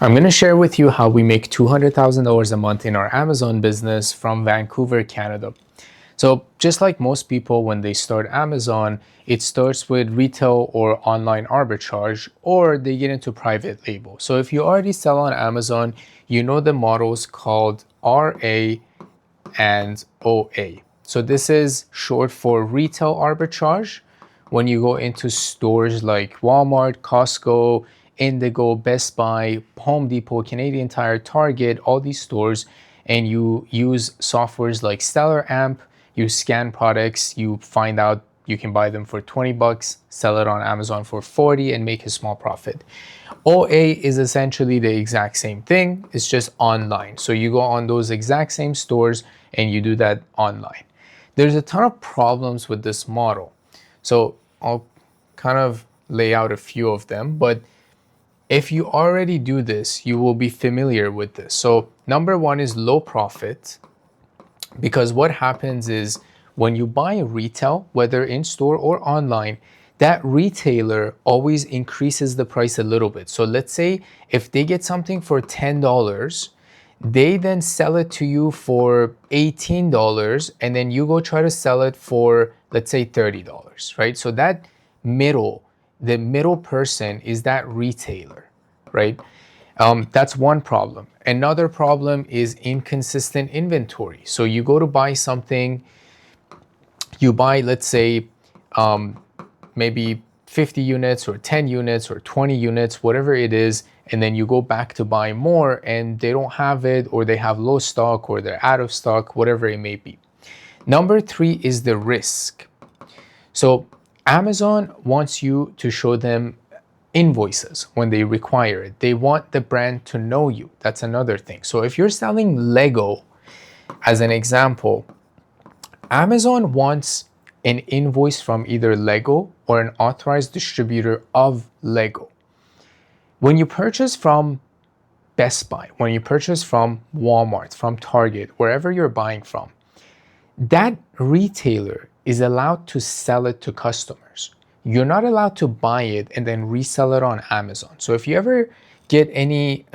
I'm going to share with you how we make $200,000 a month in our Amazon business from Vancouver, Canada. So just like most people, when they start Amazon, it starts with retail or online arbitrage, or they get into private label. So if you already sell on Amazon, you know the models called RA and OA. So this is short for retail arbitrage. When you go into stores like Walmart, Costco, Indigo, Best Buy, Home Depot, Canadian Tire, Target, all these stores, and you use softwares like Stellar Amp, you scan products, you find out you can buy them for 20 bucks, sell it on Amazon for 40 and make a small profit. OA is essentially the exact same thing, it's just online. So you go on those exact same stores and you do that online. There's a ton of problems with this model. So I'll kind of lay out a few of them, but if you already do this, you will be familiar with this. So number one is low profit, because what happens is when you buy retail, whether in store or online, that retailer always increases the price a little bit. So let's say if they get something for $10, they then sell it to you for $18, and then you go try to sell it for, let's say, $30, right? So that the middle person is that retailer, right? That's one problem. Another problem is inconsistent inventory. So you go to buy something, you buy, let's say, maybe 50 units or 10 units or 20 units, whatever it is, and then you go back to buy more and they don't have it, or they have low stock, or they're out of stock, whatever it may be. Number three is the risk. So Amazon wants you to show them invoices when they require it. They want the brand to know you. That's another thing. So if you're selling Lego, as an example, Amazon wants an invoice from either Lego or an authorized distributor of Lego. When you purchase from Best Buy, when you purchase from Walmart, from Target, wherever you're buying from, that retailer is allowed to sell it to customers. You're not allowed to buy it and then resell it on Amazon. So if you ever get any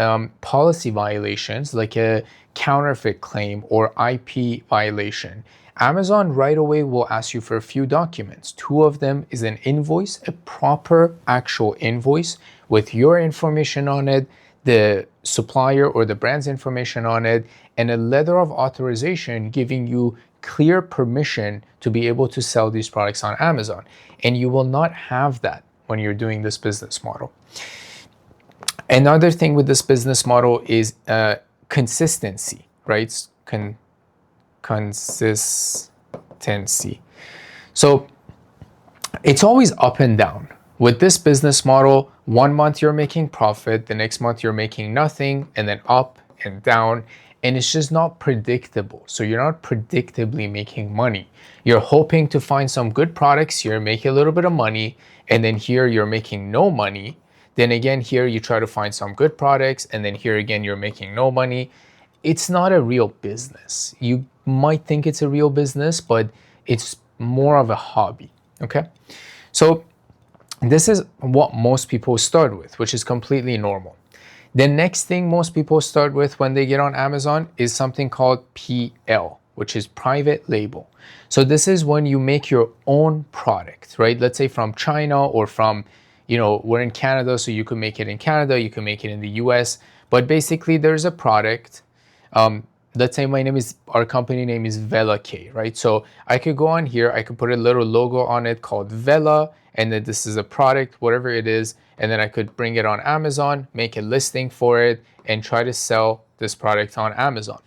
policy violations, like a counterfeit claim or IP violation, Amazon right away will ask you for a few documents. Two of them is an invoice, a proper actual invoice with your information on it, the supplier or the brand's information on it, and a letter of authorization giving you clear permission to be able to sell these products on Amazon. And you will not have that when you're doing this business model. Another thing with this business model is consistency, right? Consistency. So it's always up and down. With this business model, 1 month you're making profit, the next month you're making nothing, and then up and down. And it's just not predictable. So you're not predictably making money. You're hoping to find some good products here, make a little bit of money, and then here you're making no money. Then again, here you try to find some good products, and then here again you're making no money. It's not a real business. You might think it's a real business, but it's more of a hobby, okay? So this is what most people start with, which is completely normal. The next thing most people start with when they get on Amazon is something called PL, which is private label. So this is when you make your own product, right? Let's say from China or from, we're in Canada, so you could make it in Canada, you can make it in the US, but basically there's a product. Let's say our company name is Vela K, right? So I could go on here, I could put a little logo on it called Vela, and then this is a product, whatever it is, and then I could bring it on Amazon, make a listing for it, and try to sell this product on Amazon.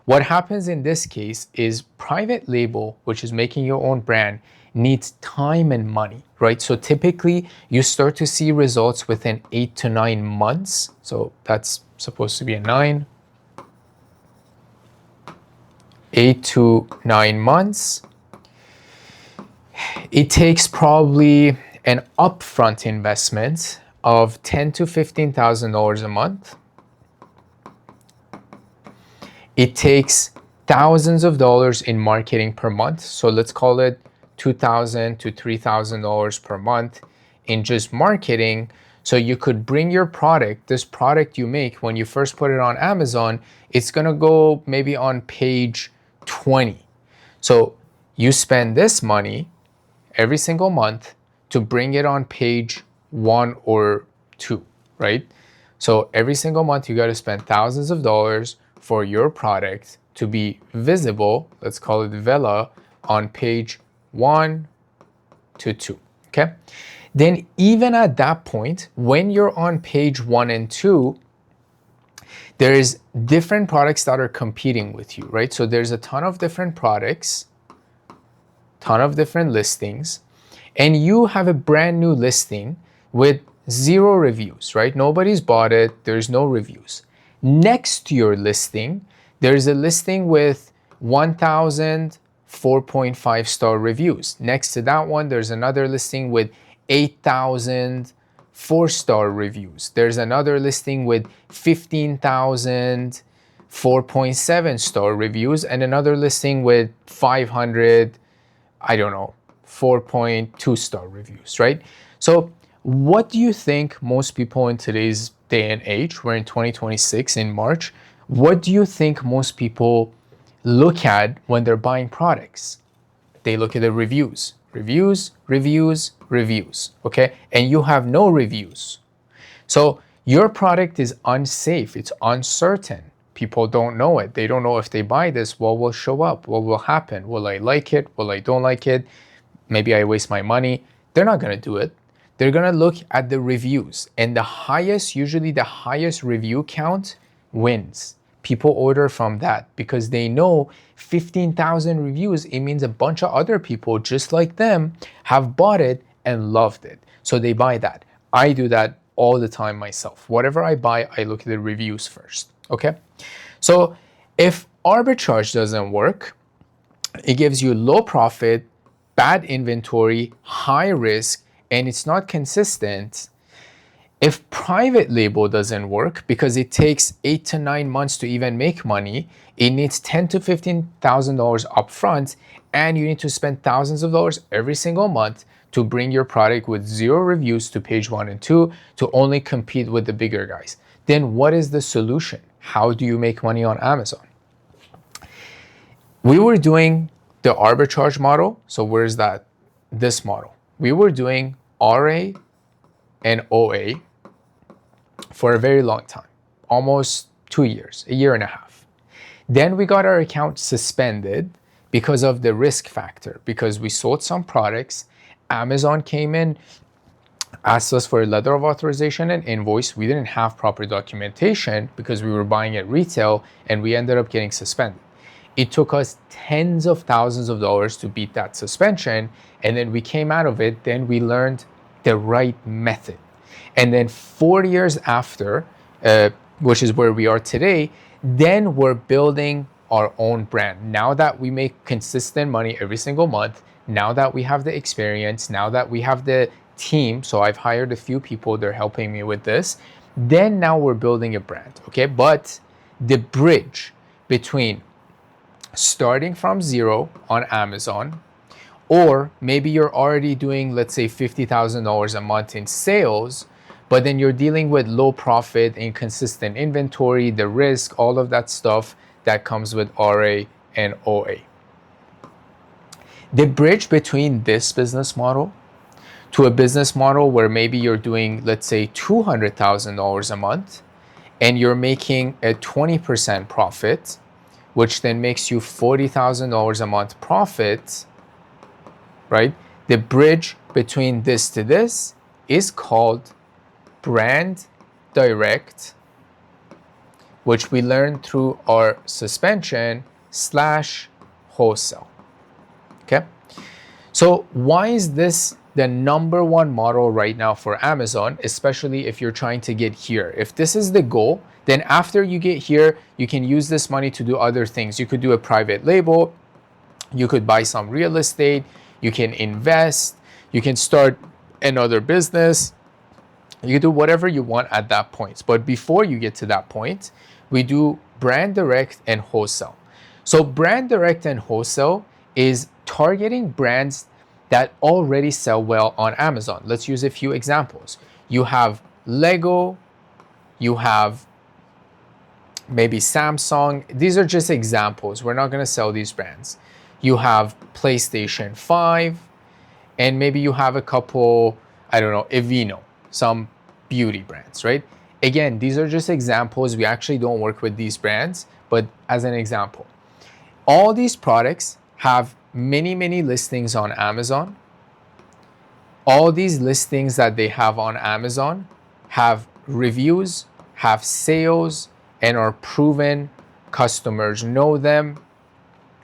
What happens in this case is private label, which is making your own brand, needs time and money, right? So typically you start to see results within 8 to 9 months. So that's supposed to be a 9. 8 to 9 months. It takes probably an upfront investment of $10,000 to $15,000 a month. It takes thousands of dollars in marketing per month. So let's call it $2,000 to $3,000 per month in just marketing. So you could bring your product, this product you make when you first put it on Amazon, it's gonna go maybe on page 20. So you spend this money every single month to bring it on page 1 or 2, right? So every single month you got to spend thousands of dollars for your product to be visible, let's call it Vela, on page 1 to 2, okay? Then even at that point, when you're on page 1 and 2, there's different products that are competing with you, right? So there's a ton of different products, ton of different listings, and you have a brand new listing with 0 reviews, right? Nobody's bought it, there's no reviews. Next to your listing, there's a listing with 1,000 4.5 star reviews. Next to that one, there's another listing with 8,000 4-star reviews. There's another listing with 15,000 4.7 star reviews, and another listing with 500, I don't know, 4.2 star reviews, right? So what do you think most people in today's day and age, we're in 2026 in March, what do you think most people look at when they're buying products? They look at the reviews, reviews, reviews, reviews, okay? And you have no reviews. So your product is unsafe, it's uncertain. People don't know it. They don't know if they buy this, what will show up, what will happen. Will I like it? Will I don't like it? Maybe I waste my money. They're not gonna do it. They're gonna look at the reviews, and the highest, usually the highest review count wins. People order from that because they know 15,000 reviews, it means a bunch of other people just like them have bought it and loved it. So they buy that. I do that all the time myself. Whatever I buy, I look at the reviews first, okay? So if arbitrage doesn't work, it gives you low profit, bad inventory, high risk, and it's not consistent. If private label doesn't work because it takes 8 to 9 months to even make money, it needs $10,000 to $15,000 upfront, and you need to spend thousands of dollars every single month to bring your product with 0 reviews to page 1 and 2 to only compete with the bigger guys. Then what is the solution? How do you make money on Amazon? We were doing the arbitrage model. So where's that? This model. We were doing RA and OA for a very long time, almost 2 years, a year and a half. Then we got our account suspended because of the risk factor, because we sold some products. Amazon came in, asked us for a letter of authorization and invoice. We didn't have proper documentation because we were buying at retail, and we ended up getting suspended. It took us tens of thousands of dollars to beat that suspension, and then we came out of it. Then we learned the right method. And then 4 years after, which is where we are today, then we're building our own brand. Now that we make consistent money every single month, now that we have the experience, now that we have the team, so I've hired a few people, they're helping me with this, then now we're building a brand, okay? But the bridge between starting from 0 on Amazon, or maybe you're already doing, let's say, $50,000 a month in sales, but then you're dealing with low profit, inconsistent inventory, the risk, all of that stuff that comes with RA and OA. The bridge between this business model to a business model where maybe you're doing, let's say, $200,000 a month, and you're making a 20% profit, which then makes you $40,000 a month profit, right? The bridge between this to this is called brand direct, which we learned through our suspension / wholesale, okay? So why is this the number one model right now for Amazon, especially if you're trying to get here? If this is the goal, then after you get here, you can use this money to do other things. You could do a private label, you could buy some real estate, you can invest, you can start another business, you can do whatever you want at that point. But before you get to that point, we do brand direct and wholesale. So brand direct and wholesale is targeting brands that already sell well on Amazon. Let's use a few examples. You have Lego, you have maybe Samsung. These are just examples. We're not going to sell these brands. You have PlayStation 5, and maybe you have a couple, I don't know, Aveeno, some beauty brands, right? Again, these are just examples. We actually don't work with these brands, but as an example, all these products have many, many listings on Amazon. All these listings that they have on Amazon have reviews, have sales, and are proven. Customers know them,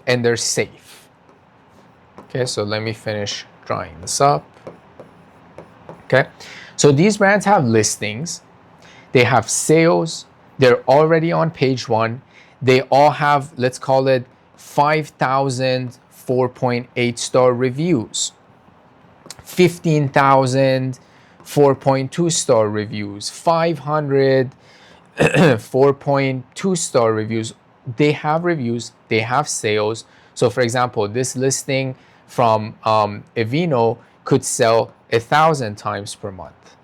and they're safe. Okay, so let me finish drawing this up. Okay, so these brands have listings, they have sales, they're already on page 1. They all have, let's call it 5,000 4.8 star reviews, 15,000 4.2 star reviews, 500 4.2 star reviews. They have reviews, they have sales. So for example, this listing from Aveeno could sell 1,000 times per month.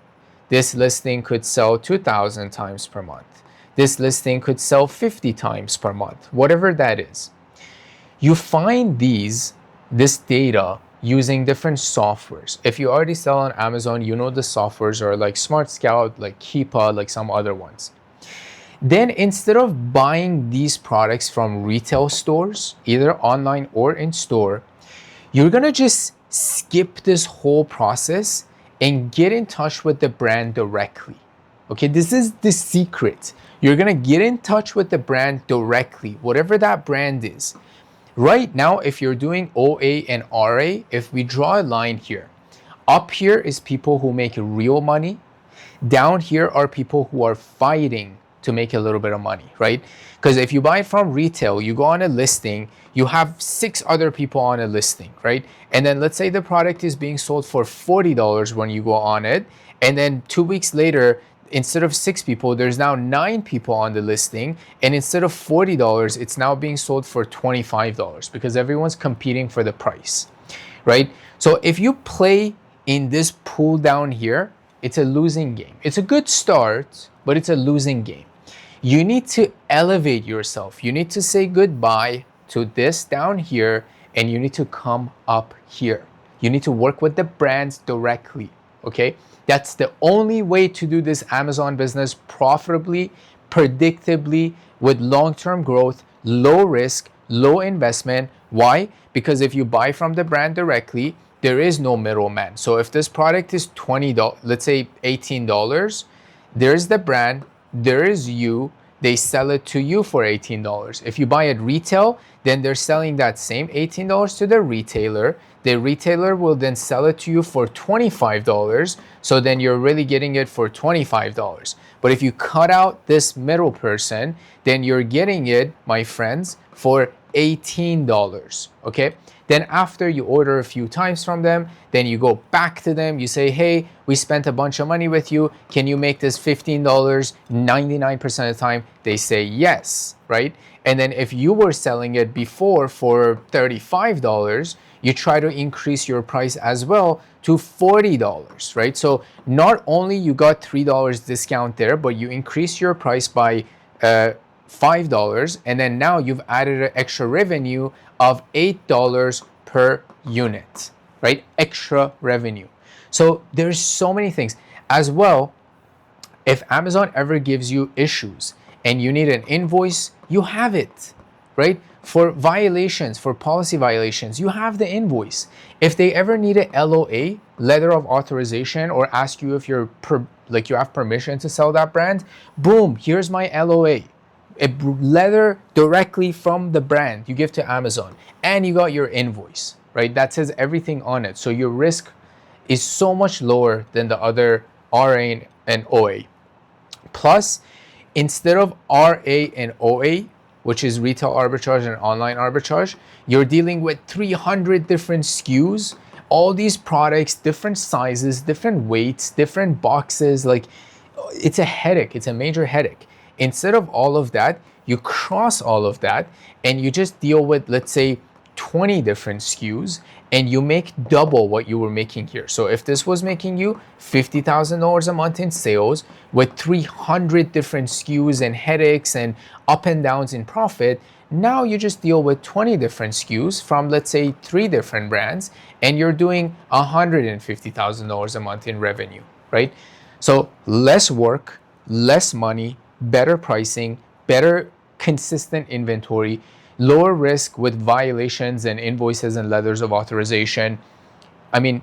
This listing could sell 2,000 times per month. This listing could sell 50 times per month, whatever that is. You find this data using different softwares. If you already sell on Amazon, you know the softwares are like Smart Scout, like Keepa, like some other ones. Then instead of buying these products from retail stores, either online or in store, you're gonna just skip this whole process and get in touch with the brand directly. Okay, this is the secret. You're gonna get in touch with the brand directly, whatever that brand is. Right now, if you're doing OA and RA, if we draw a line here, up here is people who make real money. Down here are people who are fighting to make a little bit of money, right? Because if you buy it from retail, you go on a listing, you have 6 other people on a listing, right? And then let's say the product is being sold for $40 when you go on it, and then 2 weeks later, instead of 6 people, there's now 9 people on the listing, and instead of $40, it's now being sold for $25 because everyone's competing for the price, right? So if you play in this pool down here, it's a losing game. It's a good start, but it's a losing game. You need to elevate yourself. You need to say goodbye to this down here, and you need to come up here. You need to work with the brands directly, okay? That's the only way to do this Amazon business profitably, predictably, with long-term growth, low risk, low investment. Why? Because if you buy from the brand directly, there is no middleman. So if this product is $20, let's say $18, there's the brand, there is you, they sell it to you for $18. If you buy it retail, then they're selling that same $18 to the retailer. The retailer will then sell it to you for $25. So then you're really getting it for $25. But if you cut out this middle person, then you're getting it, my friends, for $18, okay? Then after you order a few times from them, then you go back to them, you say, hey, we spent a bunch of money with you, can you make this $15? 99% of the time, they say yes, right? And then if you were selling it before for $35, you try to increase your price as well to $40, right? So not only you got $3 discount there, but you increase your price by $5, and then now you've added an extra revenue of $8 per unit, right? Extra revenue. So there's so many things. As well, if Amazon ever gives you issues and you need an invoice, you have it, right? For violations, for policy violations, you have the invoice. If they ever need a LOA, letter of authorization, or ask you if you have permission to sell that brand, boom, here's my LOA. A letter directly from the brand you give to Amazon, and you got your invoice, right? That says everything on it. So your risk is so much lower than the other RA and OA. Plus, instead of RA and OA, which is retail arbitrage and online arbitrage, you're dealing with 300 different SKUs, all these products, different sizes, different weights, different boxes. Like, it's a headache. It's a major headache. Instead of all of that, you cross all of that and you just deal with, let's say, 20 different SKUs and you make double what you were making here. So if this was making you $50,000 a month in sales with 300 different SKUs and headaches and up and downs in profit, now you just deal with 20 different SKUs from, let's say, 3 different brands, and you're doing $150,000 a month in revenue, right? So less work, less money, better pricing, better consistent inventory, lower risk with violations and invoices and letters of authorization. I mean,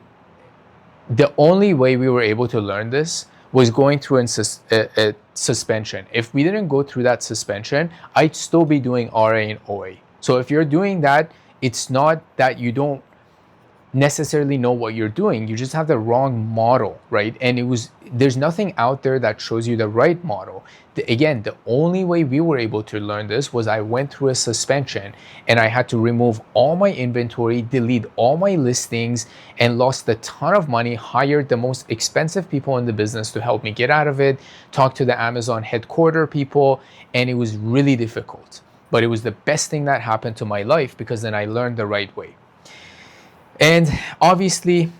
the only way we were able to learn this was going through a suspension. If we didn't go through that suspension, I'd still be doing RA and OA. So if you're doing that, it's not that you don't necessarily know what you're doing, you just have the wrong model, right? And there's nothing out there that shows you the right model. Again, the only way we were able to learn this was I went through a suspension and I had to remove all my inventory, delete all my listings, and lost a ton of money, hired the most expensive people in the business to help me get out of it, talked to the Amazon headquarter people, and it was really difficult. But it was the best thing that happened to my life because then I learned the right way. And obviously,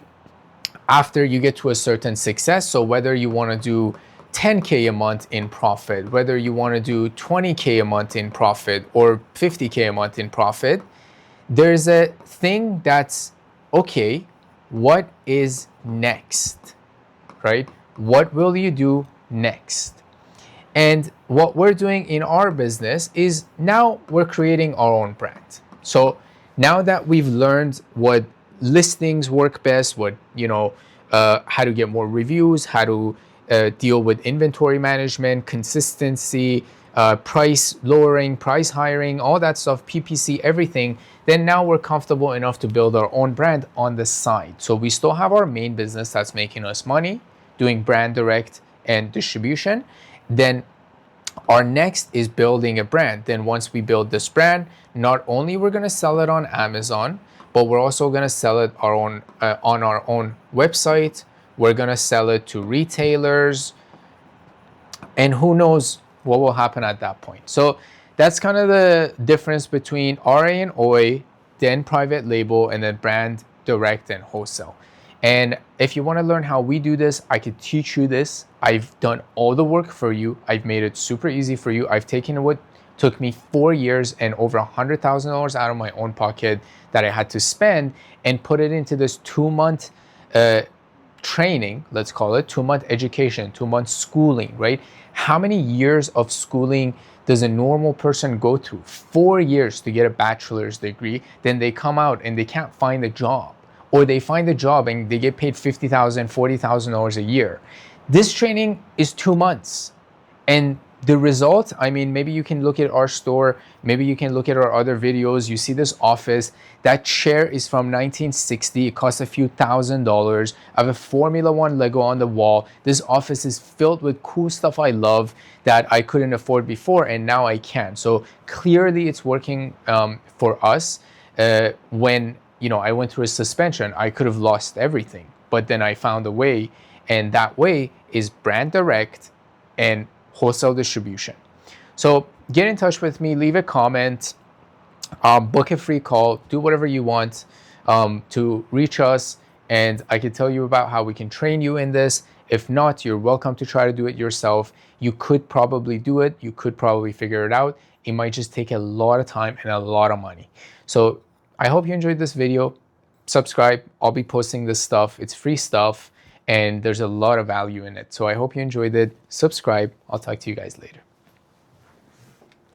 after you get to a certain success, so whether you want to do 10K a month in profit, whether you want to do 20K a month in profit or 50K a month in profit, there's a thing that's, okay, what is next, right? What will you do next? And what we're doing in our business is now we're creating our own brand. So now that we've learned what listings work best, what, how to get more reviews, how to deal with inventory management, consistency, price lowering, price hiring, all that stuff, PPC, everything, then now we're comfortable enough to build our own brand on the side. So we still have our main business that's making us money, doing brand direct and distribution. Then our next is building a brand. Then once we build this brand, not only we're going to sell it on Amazon, but we're also going to sell it on our own website. We're going to sell it to retailers, and who knows what will happen at that point. So that's kind of the difference between RA and OA, then private label, and then brand direct and wholesale. And if you want to learn how we do this, I could teach you this. I've done all the work for you. I've made it super easy for you. I've taken what took me 4 years and over $100,000 out of my own pocket that I had to spend and put it into this 2-month training, let's call it 2-month education, 2-month schooling, right? How many years of schooling does a normal person go through? 4 years to get a bachelor's degree, then they come out and they can't find a job, or they find a job and they get paid $50,000, $40,000 a year. This training is 2 months. And the result, I mean, maybe you can look at our store, maybe you can look at our other videos. You see this office, that chair is from 1960. It costs a few $1,000s. I have a Formula One Lego on the wall. This office is filled with cool stuff I love that I couldn't afford before, and now I can. So clearly it's working for us. When I went through a suspension, I could have lost everything, but then I found a way, and that way is brand direct and wholesale distribution. So get in touch with me, leave a comment, book a free call, do whatever you want to reach us, and I can tell you about how we can train you in this. If not, you're welcome to try to do it yourself. You could probably do it. You could probably figure it out. It might just take a lot of time and a lot of money. So I hope you enjoyed this video. Subscribe. I'll be posting this stuff. It's free stuff, and there's a lot of value in it. So I hope you enjoyed it. Subscribe. I'll talk to you guys later.